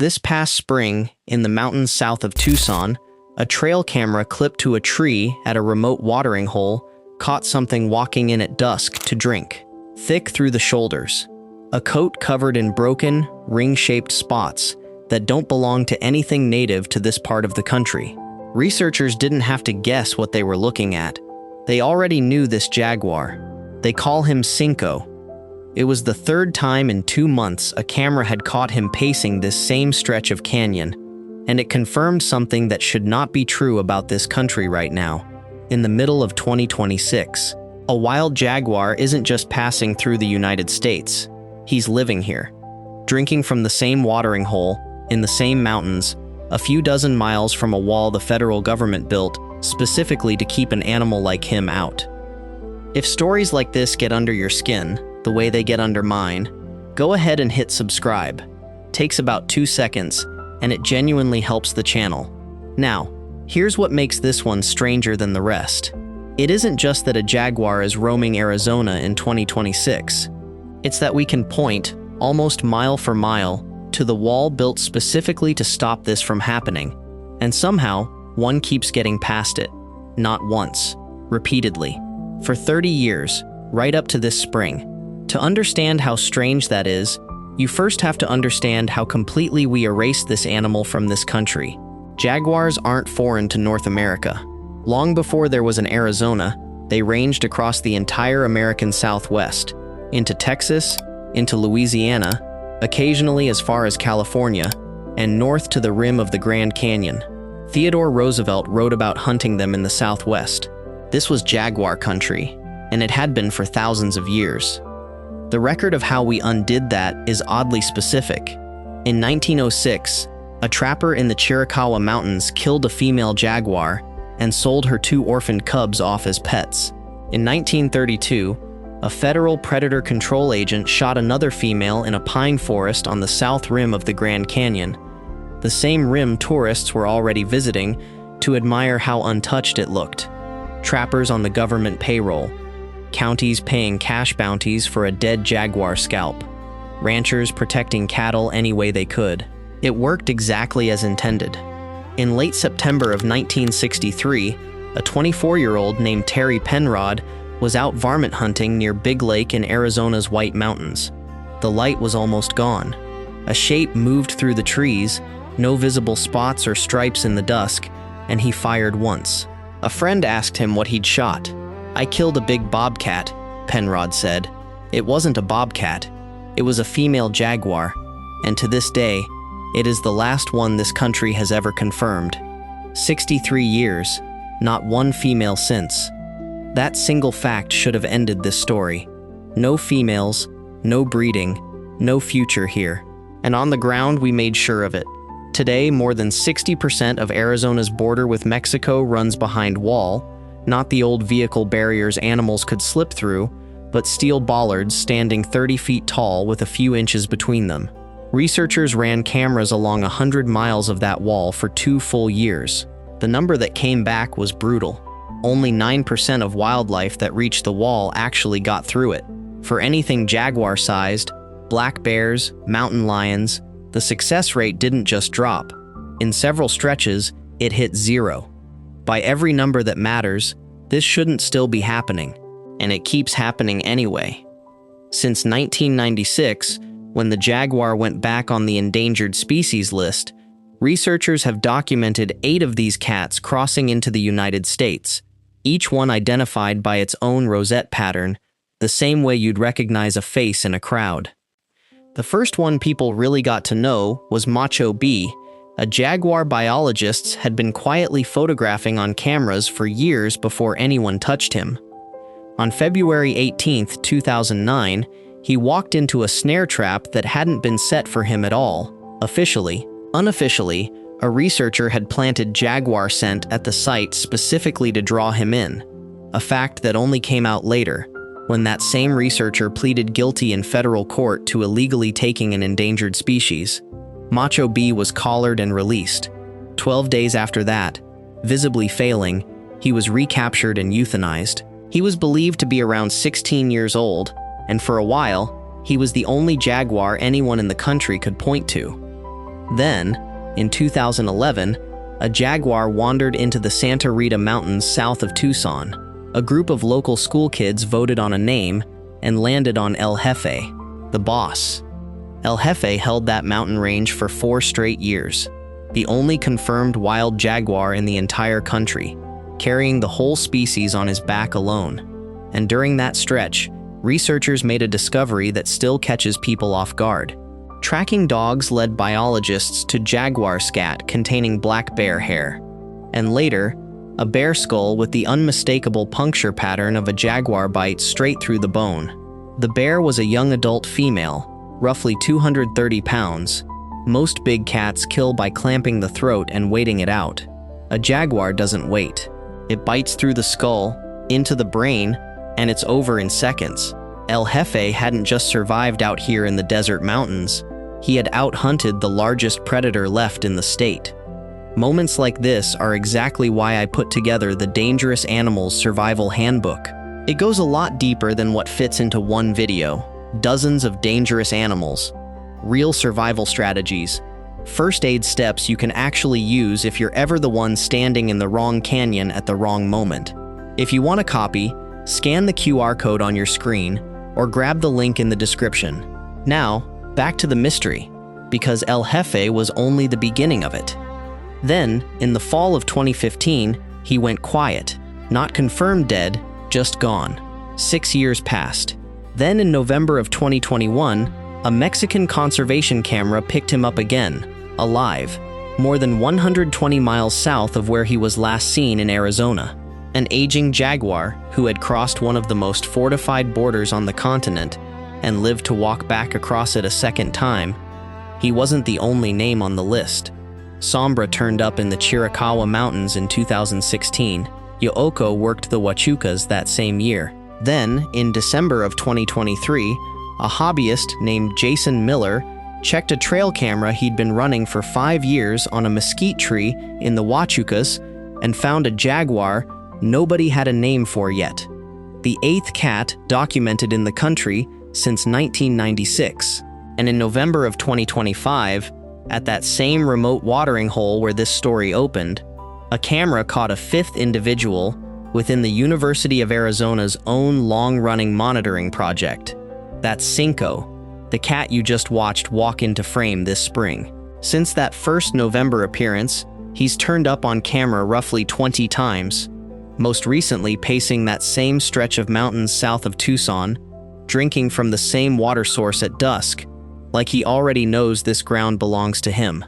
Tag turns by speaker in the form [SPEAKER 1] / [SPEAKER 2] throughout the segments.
[SPEAKER 1] This past spring, in the mountains south of Tucson, a trail camera clipped to a tree at a remote watering hole caught something walking in at dusk to drink. Thick through the shoulders. A coat covered in broken, ring-shaped spots that don't belong to anything native to this part of the country. Researchers didn't have to guess what they were looking at. They already knew this jaguar. They call him Cinco. It was the third time in 2 months a camera had caught him pacing this same stretch of canyon, and it confirmed something that should not be true about this country right now. In the middle of 2026, a wild jaguar isn't just passing through the United States. He's living here, drinking from the same watering hole, in the same mountains, a few dozen miles from a wall the federal government built specifically to keep an animal like him out. If stories like this get under your skin, the way they get under mine, go ahead and hit subscribe. Takes about 2 seconds, and it genuinely helps the channel. Now, here's what makes this one stranger than the rest. It isn't just that a jaguar is roaming Arizona in 2026. It's that we can point, almost mile for mile, to the wall built specifically to stop this from happening. And somehow, one keeps getting past it. Not once. Repeatedly. For 30 years, right up to this spring. To understand how strange that is, you first have to understand how completely we erased this animal from this country. Jaguars aren't foreign to North America. Long before there was an Arizona, they ranged across the entire American Southwest, into Texas, into Louisiana, occasionally as far as California, and north to the rim of the Grand Canyon. Theodore Roosevelt wrote about hunting them in the Southwest. This was jaguar country, and it had been for thousands of years. The record of how we undid that is oddly specific. In 1906, a trapper in the Chiricahua Mountains killed a female jaguar and sold her 2 orphaned cubs off as pets. In 1932, a federal predator control agent shot another female in a pine forest on the south rim of the Grand Canyon, the same rim tourists were already visiting to admire how untouched it looked. Trappers on the government payroll, counties paying cash bounties for a dead jaguar scalp, ranchers protecting cattle any way they could. It worked exactly as intended. In late September of 1963, a 24-year-old named Terry Penrod was out varmint hunting near Big Lake in Arizona's White Mountains. The light was almost gone. A shape moved through the trees, no visible spots or stripes in the dusk, and he fired once. A friend asked him what he'd shot. "I killed a big bobcat," Penrod said. It wasn't a bobcat. It was a female jaguar, and to this day, it is the last one this country has ever confirmed. 63 years, not one female since. That single fact should have ended this story. No females, no breeding, no future here. And on the ground, we made sure of it. Today, more than 60% of Arizona's border with Mexico runs behind wall, not the old vehicle barriers animals could slip through, but steel bollards standing 30 feet tall with a few inches between them. Researchers ran cameras along 100 miles of that wall for 2 full years. The number that came back was brutal. Only 9% of wildlife that reached the wall actually got through it. For anything jaguar-sized, black bears, mountain lions, the success rate didn't just drop. In several stretches, it hit 0. By every number that matters, this shouldn't still be happening, and it keeps happening anyway. Since 1996, when the jaguar went back on the endangered species list, researchers have documented 8 of these cats crossing into the United States, each one identified by its own rosette pattern, the same way you'd recognize a face in a crowd. The first one people really got to know was Macho B, a jaguar biologists had been quietly photographing on cameras for years before anyone touched him. On February 18, 2009, he walked into a snare trap that hadn't been set for him at all. Officially, unofficially, a researcher had planted jaguar scent at the site specifically to draw him in, a fact that only came out later, when that same researcher pleaded guilty in federal court to illegally taking an endangered species. Macho B was collared and released. 12 days after that, visibly failing, he was recaptured and euthanized. He was believed to be around 16 years old, and for a while, he was the only jaguar anyone in the country could point to. Then, in 2011, a jaguar wandered into the Santa Rita Mountains south of Tucson. A group of local school kids voted on a name and landed on El Jefe, the boss. El Jefe held that mountain range for 4 straight years, the only confirmed wild jaguar in the entire country, carrying the whole species on his back alone. And during that stretch, researchers made a discovery that still catches people off guard. Tracking dogs led biologists to jaguar scat containing black bear hair, and later, a bear skull with the unmistakable puncture pattern of a jaguar bite straight through the bone. The bear was a young adult female, roughly 230 pounds. Most big cats kill by clamping the throat and waiting it out. A jaguar doesn't wait. It bites through the skull, into the brain, and it's over in seconds. El Jefe hadn't just survived out here in the desert mountains. He had out-hunted the largest predator left in the state. Moments like this are exactly why I put together the Dangerous Animals Survival Handbook. It goes a lot deeper than what fits into one video. Dozens of dangerous animals, real survival strategies, first aid steps you can actually use if you're ever the one standing in the wrong canyon at the wrong moment. If you want a copy, scan the QR code on your screen or grab the link in the description. Now, back to the mystery, because El Jefe was only the beginning of it. Then, in the fall of 2015, he went quiet, not confirmed dead, just gone. 6 years passed. Then in November of 2021, a Mexican conservation camera picked him up again, alive, more than 120 miles south of where he was last seen in Arizona. An aging jaguar who had crossed one of the most fortified borders on the continent and lived to walk back across it a second time. He wasn't the only name on the list. Sombra turned up in the Chiricahua Mountains in 2016. Yooko worked the Huachucas that same year. Then, in December of 2023, a hobbyist named Jason Miller checked a trail camera he'd been running for 5 years on a mesquite tree in the Huachucas and found a jaguar nobody had a name for yet. The 8th cat documented in the country since 1996. And in November of 2025, at that same remote watering hole where this story opened, a camera caught a 5th individual within the University of Arizona's own long-running monitoring project. That's Cinco, the cat you just watched walk into frame this spring. Since that first November appearance, he's turned up on camera roughly 20 times, most recently pacing that same stretch of mountains south of Tucson, drinking from the same water source at dusk, like he already knows this ground belongs to him.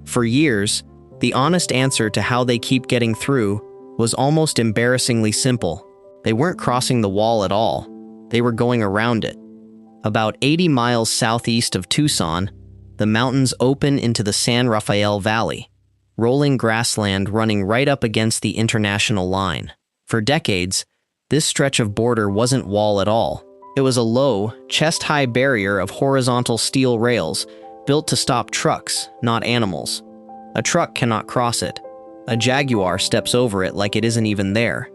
[SPEAKER 1] For years, the honest answer to how they keep getting through was almost embarrassingly simple. They weren't crossing the wall at all. They were going around it. About 80 miles southeast of Tucson, the mountains open into the San Rafael Valley, rolling grassland running right up against the international line. For decades, this stretch of border wasn't wall at all. It was a low, chest-high barrier of horizontal steel rails built to stop trucks, not animals. A truck cannot cross it. A jaguar steps over it like it isn't even there.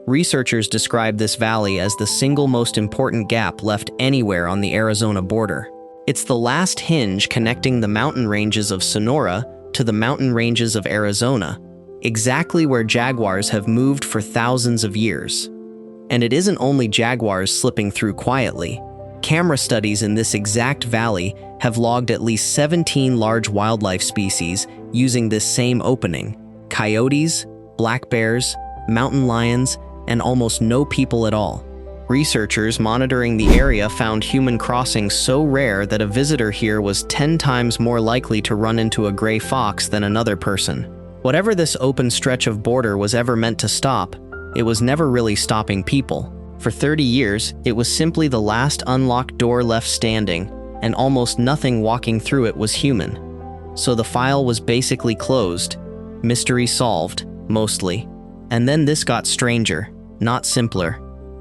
[SPEAKER 1] Researchers describe this valley as the single most important gap left anywhere on the Arizona border. It's the last hinge connecting the mountain ranges of Sonora to the mountain ranges of Arizona, exactly where jaguars have moved for thousands of years. And it isn't only jaguars slipping through quietly. Camera studies in this exact valley have logged at least 17 large wildlife species using this same opening: coyotes, black bears, mountain lions, and almost no people at all. Researchers monitoring the area found human crossings so rare that a visitor here was 10 times more likely to run into a gray fox than another person. Whatever this open stretch of border was ever meant to stop, it was never really stopping people. For 30 years, it was simply the last unlocked door left standing, and almost nothing walking through it was human. So the file was basically closed, mystery solved, mostly. And then this got stranger, not simpler.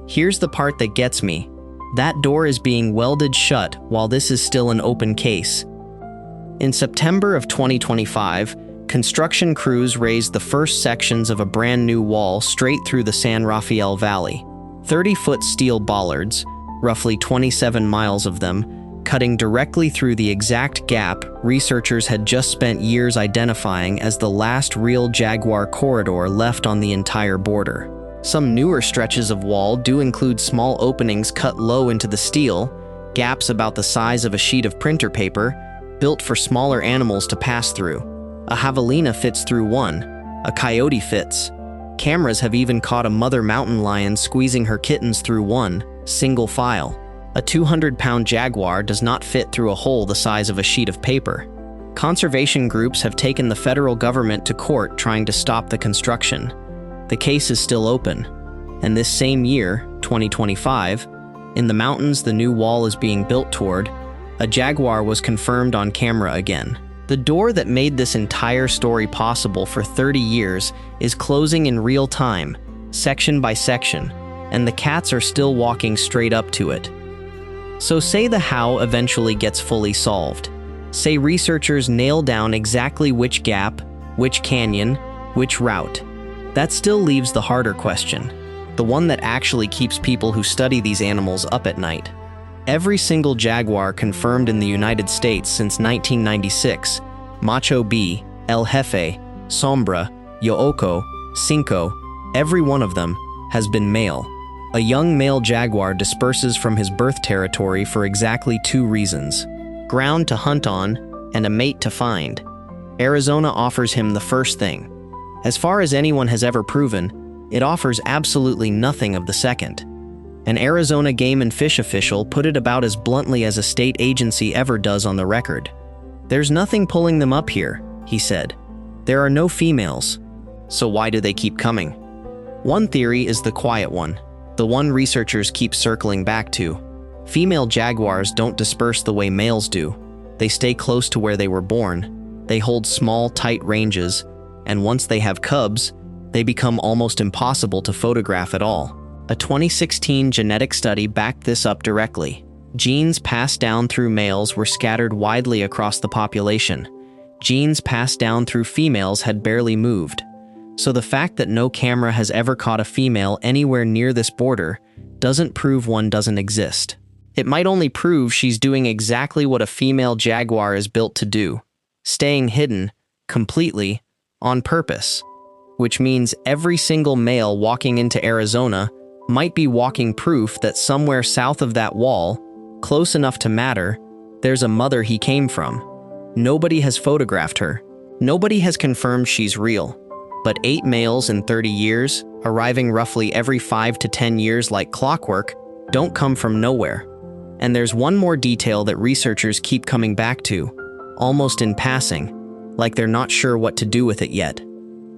[SPEAKER 1] Here's the part that gets me. That door is being welded shut while this is still an open case. In September of 2025, construction crews raised the first sections of a brand new wall straight through the San Rafael Valley. 30-foot steel bollards, roughly 27 miles of them, cutting directly through the exact gap researchers had just spent years identifying as the last real jaguar corridor left on the entire border. Some newer stretches of wall do include small openings cut low into the steel, gaps about the size of a sheet of printer paper, built for smaller animals to pass through. A javelina fits through one, a coyote fits. Cameras have even caught a mother mountain lion squeezing her kittens through one, single file. A 200-pound jaguar does not fit through a hole the size of a sheet of paper. Conservation groups have taken the federal government to court trying to stop the construction. The case is still open, and this same year, 2025, in the mountains the new wall is being built toward, a jaguar was confirmed on camera again. The door that made this entire story possible for 30 years is closing in real time, section by section, and the cats are still walking straight up to it. So say the how eventually gets fully solved. Say researchers nail down exactly which gap, which canyon, which route. That still leaves the harder question, the one that actually keeps people who study these animals up at night. Every single jaguar confirmed in the United States since 1996, Macho B, El Jefe, Sombra, Yooko, Cinco, every one of them has been male. A young male jaguar disperses from his birth territory for exactly two reasons: ground to hunt on and a mate to find. Arizona offers him the first thing. As far as anyone has ever proven, it offers absolutely nothing of the second. An Arizona Game and Fish official put it about as bluntly as a state agency ever does on the record. "There's nothing pulling them up here," he said. "There are no females. So why do they keep coming?" One theory is the quiet one, the one researchers keep circling back to. Female jaguars don't disperse the way males do. They stay close to where they were born. They hold small, tight ranges, and once they have cubs, they become almost impossible to photograph at all. A 2016 genetic study backed this up directly. Genes passed down through males were scattered widely across the population. Genes passed down through females had barely moved. So the fact that no camera has ever caught a female anywhere near this border doesn't prove one doesn't exist. It might only prove she's doing exactly what a female jaguar is built to do, staying hidden, completely, on purpose. Which means every single male walking into Arizona might be walking proof that somewhere south of that wall, close enough to matter, there's a mother he came from. Nobody has photographed her. Nobody has confirmed she's real. But 8 males in 30 years, arriving roughly every 5 to 10 years like clockwork, don't come from nowhere. And there's one more detail that researchers keep coming back to, almost in passing, like they're not sure what to do with it yet.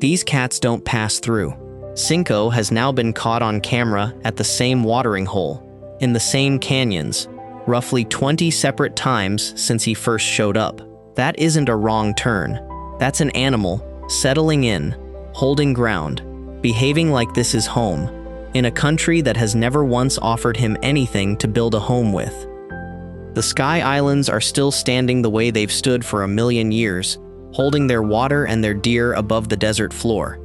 [SPEAKER 1] These cats don't pass through. Cinco has now been caught on camera at the same watering hole, in the same canyons, roughly 20 separate times since he first showed up. That isn't a wrong turn. That's an animal settling in, holding ground, behaving like this is home, in a country that has never once offered him anything to build a home with. The Sky Islands are still standing the way they've stood for a million years, holding their water and their deer above the desert floor.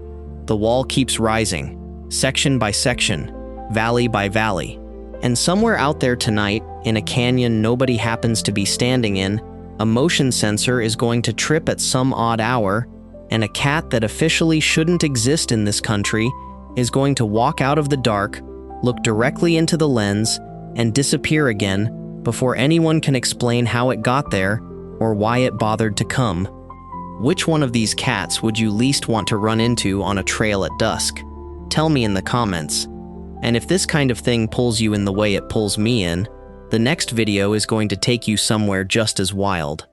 [SPEAKER 1] The wall keeps rising, section by section, valley by valley. And somewhere out there tonight, in a canyon nobody happens to be standing in, a motion sensor is going to trip at some odd hour, and a cat that officially shouldn't exist in this country is going to walk out of the dark, look directly into the lens, and disappear again before anyone can explain how it got there or why it bothered to come. Which one of these cats would you least want to run into on a trail at dusk? Tell me in the comments. And if this kind of thing pulls you in the way it pulls me in, the next video is going to take you somewhere just as wild.